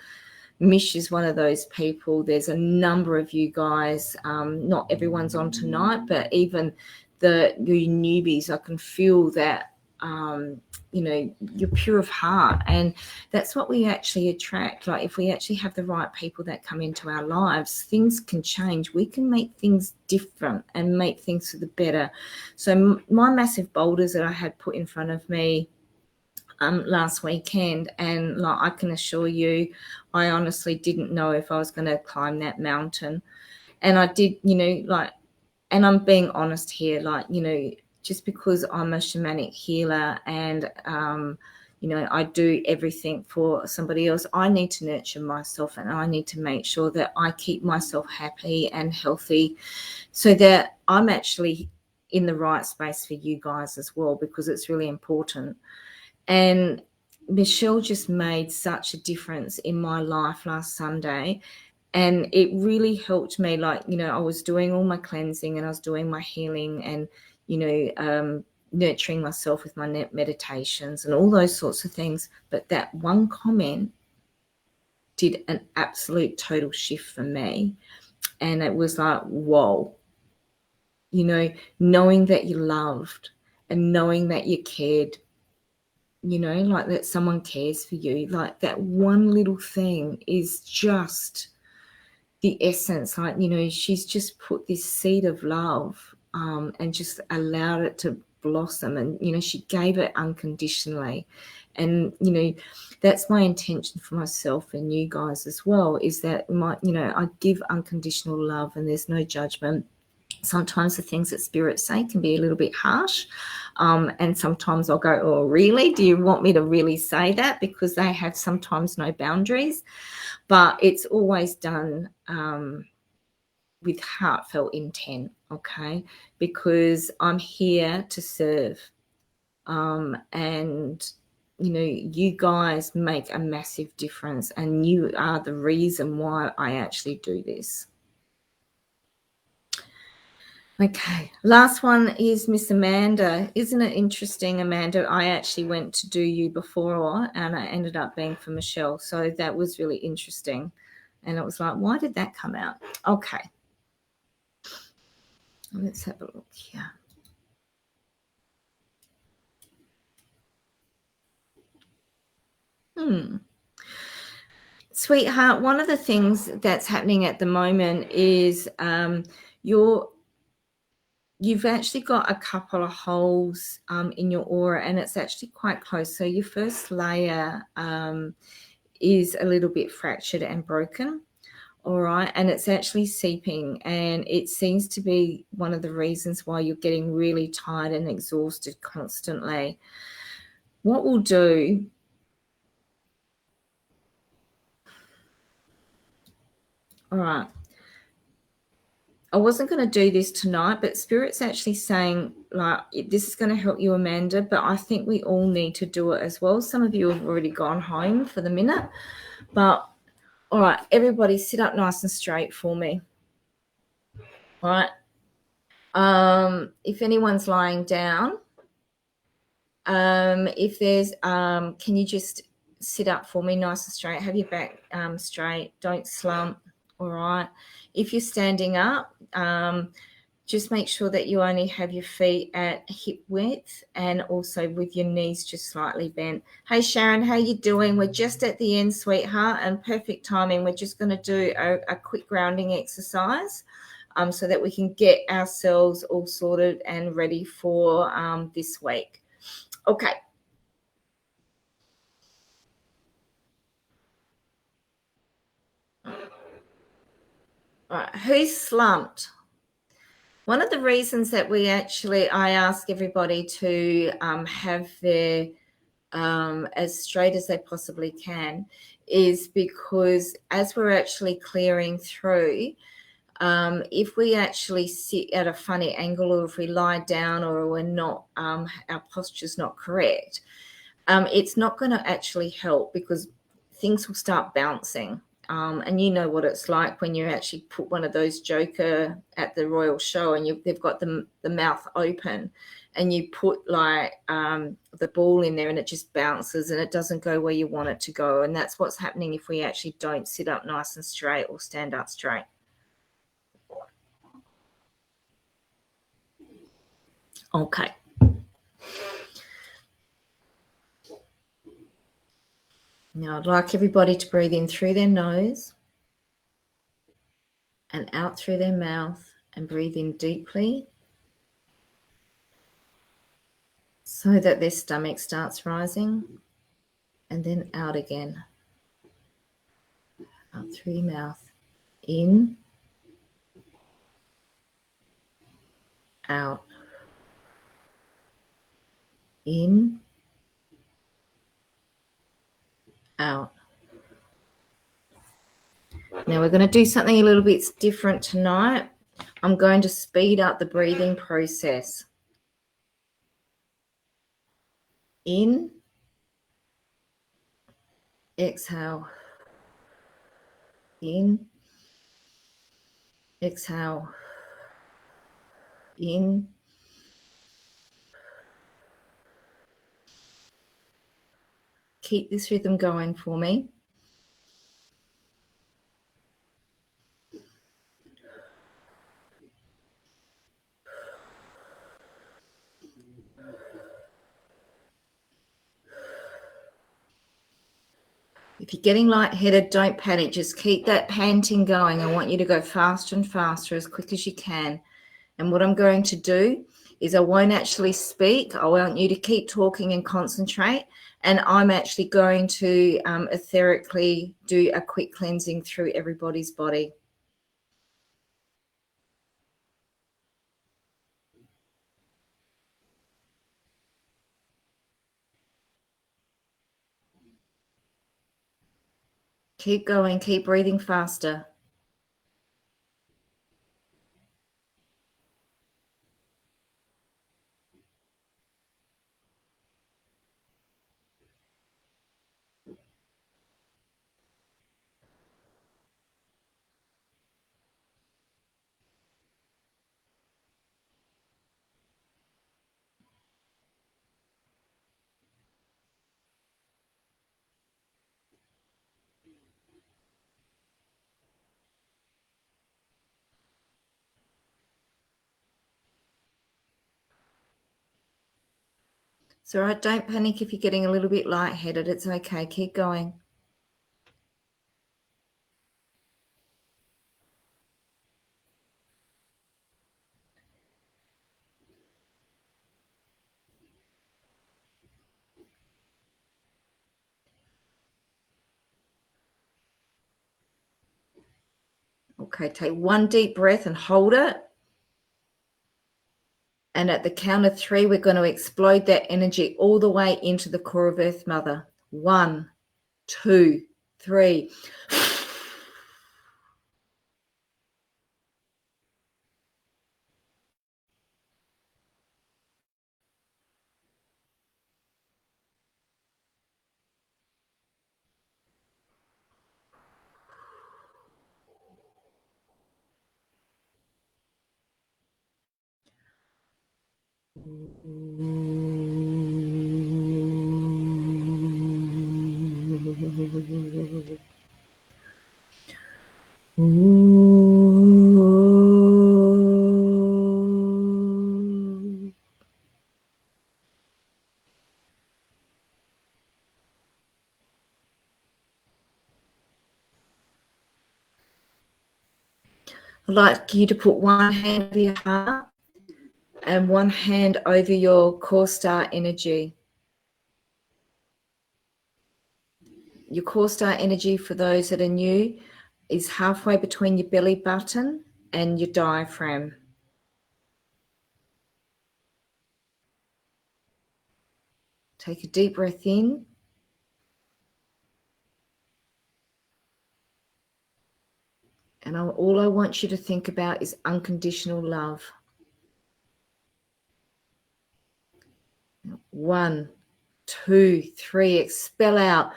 Mish is one of those people. There's a number of you guys. Not everyone's on tonight, but even the newbies, I can feel that you're pure of heart, and that's what we actually attract. Like, if we actually have the right people that come into our lives, things can change. We can make things different and make things for the better. So my massive boulders that I had put in front of me last weekend, and like, I can assure you, I honestly didn't know if I was going to climb that mountain. And I did, and I'm being honest here, like, just because I'm a shamanic healer and I do everything for somebody else, I need to nurture myself, and I need to make sure that I keep myself happy and healthy, so that I'm actually in the right space for you guys as well, because it's really important. And Michelle just made such a difference in my life last Sunday. And it really helped me. Like, I was doing all my cleansing and I was doing my healing and, nurturing myself with my meditations and all those sorts of things. But that one comment did an absolute total shift for me. And it was like, whoa, knowing that you loved and knowing that you cared, like that someone cares for you, like that one little thing is just the essence. Like, she's just put this seed of love and just allowed it to blossom, and she gave it unconditionally. And that's my intention for myself and you guys as well, is that I give unconditional love and there's no judgment. Sometimes the things that spirits say can be a little bit harsh. And sometimes I'll go, oh, really? Do you want me to really say that? Because they have sometimes no boundaries. But it's always done, with heartfelt intent, okay? Because I'm here to serve. And, you know, you guys make a massive difference, and you are the reason why I actually do this. Okay, last one is Miss Amanda. Isn't it interesting, Amanda? I actually went to do you before, and I ended up being for Michelle. So that was really interesting. And it was like, why did that come out? Okay. Let's have a look here. Sweetheart, one of the things that's happening at the moment is you've actually got a couple of holes in your aura, and it's actually quite close. So your first layer is a little bit fractured and broken. All right. And it's actually seeping, and it seems to be one of the reasons why you're getting really tired and exhausted constantly. What we'll do, all right, I wasn't going to do this tonight, but Spirit's actually saying, like, this is going to help you, Amanda, but I think we all need to do it as well. Some of you have already gone home for the minute, but all right, everybody sit up nice and straight for me. All right. If anyone's lying down, if there's, can you just sit up for me nice and straight? Have your back straight. Don't slump. All right. If you're standing up, just make sure that you only have your feet at hip width, and also with your knees just slightly bent. Hey, Sharon, how you doing? We're just at the end, sweetheart, and perfect timing. We're just going to do a quick grounding exercise so that we can get ourselves all sorted and ready for this week. Okay. All right. Who's slumped? One of the reasons that I ask everybody to have their as straight as they possibly can is because as we're actually clearing through, if we actually sit at a funny angle, or if we lie down, or we're not, our posture's not correct, it's not going to actually help, because things will start bouncing. And you know what it's like when you actually put one of those Joker at the Royal Show, and they've got the mouth open, and you put like the ball in there, and it just bounces and it doesn't go where you want it to go. And that's what's happening if we actually don't sit up nice and straight or stand up straight. Okay. Now I'd like everybody to breathe in through their nose and out through their mouth, and breathe in deeply so that their stomach starts rising, and then out again. Out through your mouth. In, out. In, out. Now we're going to do something a little bit different tonight. I'm going to speed up the breathing process. In, exhale. In, exhale. In, keep this rhythm going for me. If you're getting lightheaded, don't panic. Just keep that panting going. I want you to go faster and faster, as quick as you can. And what I'm going to do is I won't actually speak. I want you to keep talking and concentrate. And I'm actually going to etherically do a quick cleansing through everybody's body. Keep going. Keep breathing faster. It's all right. Don't panic if you're getting a little bit lightheaded. It's okay. Keep going. Okay, take one deep breath and hold it. And at the count of 3, we're going to explode that energy all the way into the core of Earth Mother. 1, 2, 3. I'd like you to put one hand over your heart and one hand over your core star energy. Your core star energy, for those that are new, is halfway between your belly button and your diaphragm. Take a deep breath in. And all I want you to think about is unconditional love. 1, 2, 3, expel out.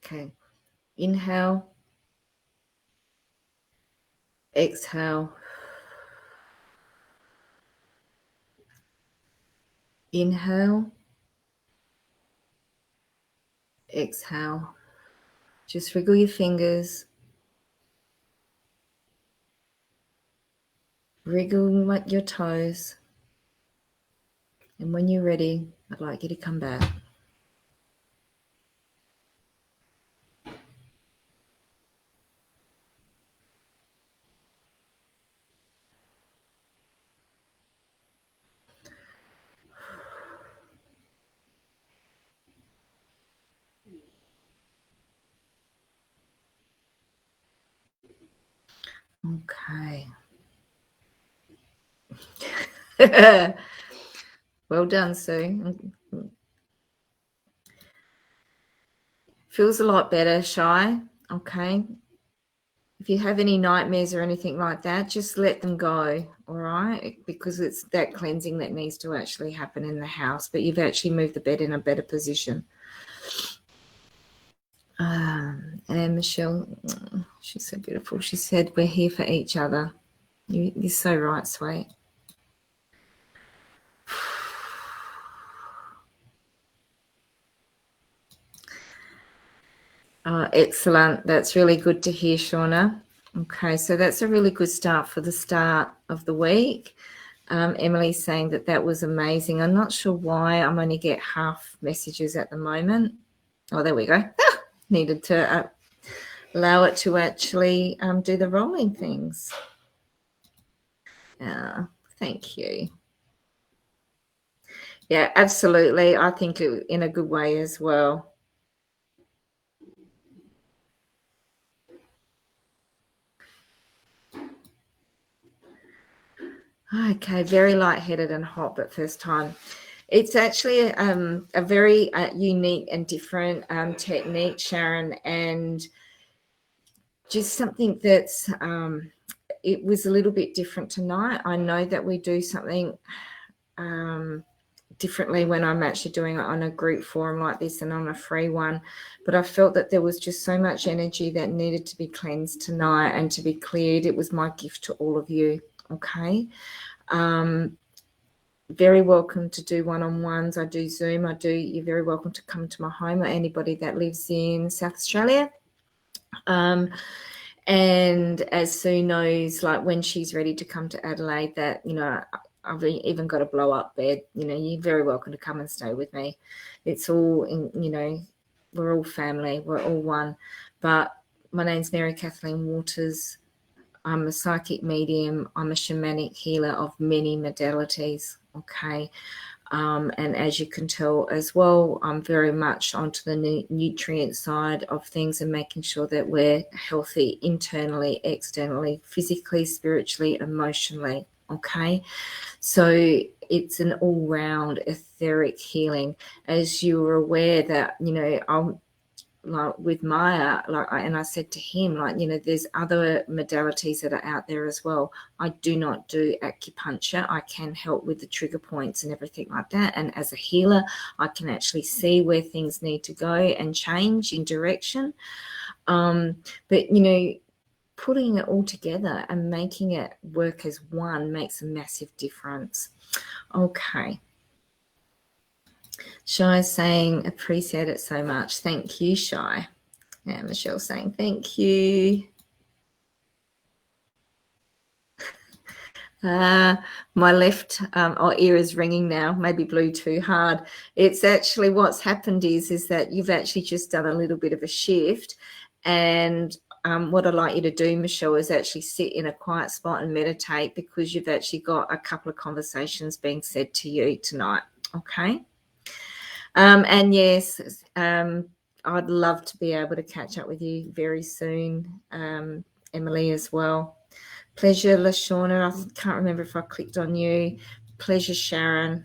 Okay. Inhale. Exhale. Inhale. Exhale. Just wriggle your fingers. Wriggle your toes. And when you're ready, I'd like you to come back. Okay. Well done, Sue. Feels a lot better, Shy. Okay. If you have any nightmares or anything like that, just let them go, all right? Because it's that cleansing that needs to actually happen in the house, but you've actually moved the bed in a better position. And Michelle, she's so beautiful. She said, we're here for each other. You're so right, sweet. Excellent. That's really good to hear, Shauna. Okay, so that's a really good start for the start of the week. Emily's saying that was amazing. I'm not sure why I'm only get half messages at the moment. Oh, there we go. Needed to allow it to actually do the rolling things. Thank you. Yeah, absolutely. I think in a good way as well. Okay, very lightheaded and hot, but first time. It's actually a very unique and different technique, Sharon, and just something that's it was a little bit different tonight. I know that we do something differently when I'm actually doing it on a group forum like this and on a free one, but I felt that there was just so much energy that needed to be cleansed tonight and to be cleared. It was my gift to all of you. Okay. very welcome to do one-on-ones. I do Zoom. You're very welcome to come to my home, or anybody that lives in South Australia. And as Sue knows, like when she's ready to come to Adelaide, that, you know, I've even got a blow-up bed. You know, you're very welcome to come and stay with me. It's all, you know, we're all family. We're all one. But my name's Mary Kathleen Waters. I'm a psychic medium. I'm a shamanic healer of many modalities, okay? And as you can tell as well, I'm very much onto the nutrient side of things and making sure that we're healthy internally, externally, physically, spiritually, emotionally, okay? So it's an all-round etheric healing. As you were aware that, you know, I'm like with Maya, and I said to him, like, you know, there's other modalities that are out there as well. I do not do acupuncture. I can help with the trigger points and everything like that. And as a healer, I can actually see where things need to go and change in direction. But, you know, putting it all together and making it work as one makes a massive difference. Okay. Shy saying, appreciate it so much. Thank you, Shy. And Michelle saying, thank you. My left ear is ringing now. Maybe blew too hard. It's actually what's happened is that you've actually just done a little bit of a shift. And what I'd like you to do, Michelle, is actually sit in a quiet spot and meditate, because you've actually got a couple of conversations being said to you tonight. Okay. And yes, I'd love to be able to catch up with you very soon, Emily, as well. Pleasure, Lashawna. I can't remember if I clicked on you. Pleasure, Sharon.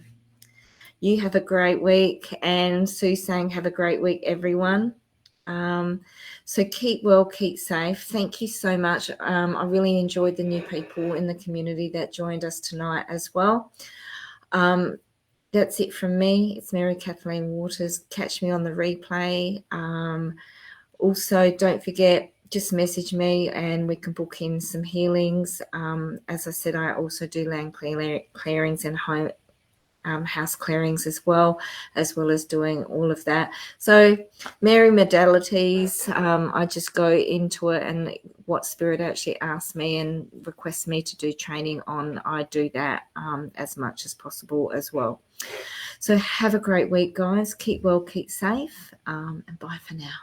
You have a great week. And Sue saying, have a great week, everyone. So keep well, keep safe. Thank you so much. I really enjoyed the new people in the community that joined us tonight as well. That's it from me. It's Mary Kathleen Waters. Catch me on the replay. Also, don't forget, just message me and we can book in some healings. As I said, I also do land clearings and home house clearings as well as doing all of that. So Mary modalities, I just go into it, and what Spirit actually asks me and requests me to do training on, I do that as much as possible as well. So have a great week, guys. Keep well, keep safe, and bye for now.